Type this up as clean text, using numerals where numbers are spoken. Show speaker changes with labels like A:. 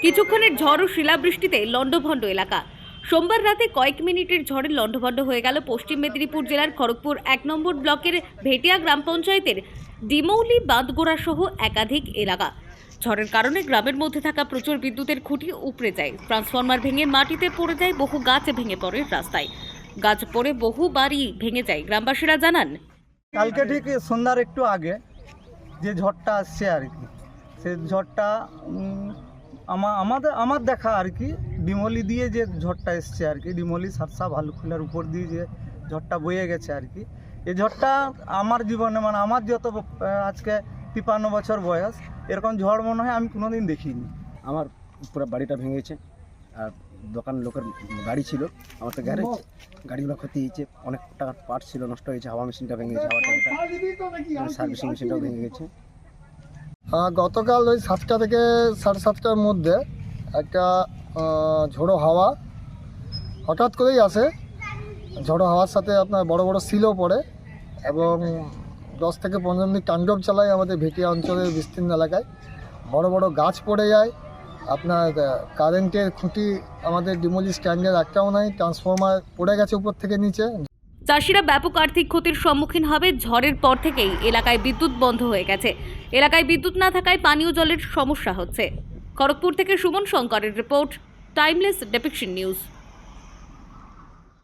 A: কিছুক্ষণের ঝড় ও শিলাবৃষ্টিতে লন্ডভন্ড এলাকা। সোমবার রাতে কয়েক মিনিটের ঝড়ে লন্ডভন্ড হয়ে গেল পশ্চিম মেদিনীপুর জেলার খড়গপুর ১ নম্বর ব্লকের ভেটিয়া গ্রাম পঞ্চায়েতের ডিমৌলি বাঁধগোড়া সহ একাধিক এলাকা। ঝড়ের কারণে গ্রামের মধ্যে থাকা প্রচুর বিদ্যুতের খুঁটি উপড়ে যায়, ট্রান্সফরমার ভেঙে মাটিতে পড়ে যায়, বহু গাছ ভেঙে পড়ে রাস্তায়, গাছ পড়ে বহু বাড়ি ভেঙে যায়। গ্রামবাসীরা জানান,
B: কালকে ঠিক সন্ধ্যার একটু আগে যে ঝড়টা আসছে আর কি, সে ঝড়টা আমার দেখা আর কি ডিমলি দিয়ে যে ঝড়টা এসছে আর কি, ডিমলি সারসা ভালুখুলার উপর দিয়ে যে ঝড়টা বয়ে গেছে আর কি, এই ঝড়টা আমার জীবনে মানে আমার যত আজকে ৫৩ বছর বয়স এরকম ঝড় মনে হয় আমি কোনোদিন দেখিনি।
C: আমার পুরো বাড়িটা ভেঙেছে, আর দোকান লোকের গাড়ি ছিল, আমার তো গ্যারেজ, গাড়িগুলো ক্ষতি হয়েছে, অনেক টাকার পার্ট ছিল নষ্ট হয়েছে, হাওয়া মেশিনটা ভেঙে গেছে, হাওয়া ট্যাঙ্কটা, সার্ভিসিং মেশিনটাও ভেঙে গেছে।
D: গতকাল ওই 7টা থেকে 7:30টার মধ্যে একটা ঝোড়ো হাওয়া হঠাৎ করেই আসে। ঝোড়ো হাওয়ার সাথে আপনার বড় বড় শিলও পড়ে এবং 10 থেকে 15 মিনিট তাণ্ডব চালায় আমাদের ভেটিয়া অঞ্চলের বিস্তীর্ণ এলাকায়। বড় বড় গাছ পড়ে যায়, আপনার কারেন্টের খুঁটি আমাদের ডিমলি স্ট্যান্ডের একটাও নাই, ট্রান্সফরমার পড়ে গেছে উপর থেকে নিচে।
A: চাষিরা ব্যাপক আর্থিক ক্ষতির সম্মুখীন হবে। ঝড়ের পর থেকেই এলাকায় বিদ্যুৎ বন্ধ হয়ে গেছে। এলাকায় বিদ্যুৎ না থাকায় পানীয় জলের সমস্যা হচ্ছে। খড়গপুর থেকে সুমন শঙ্করের রিপোর্ট, টাইমলেস ডেপিকশন নিউজ।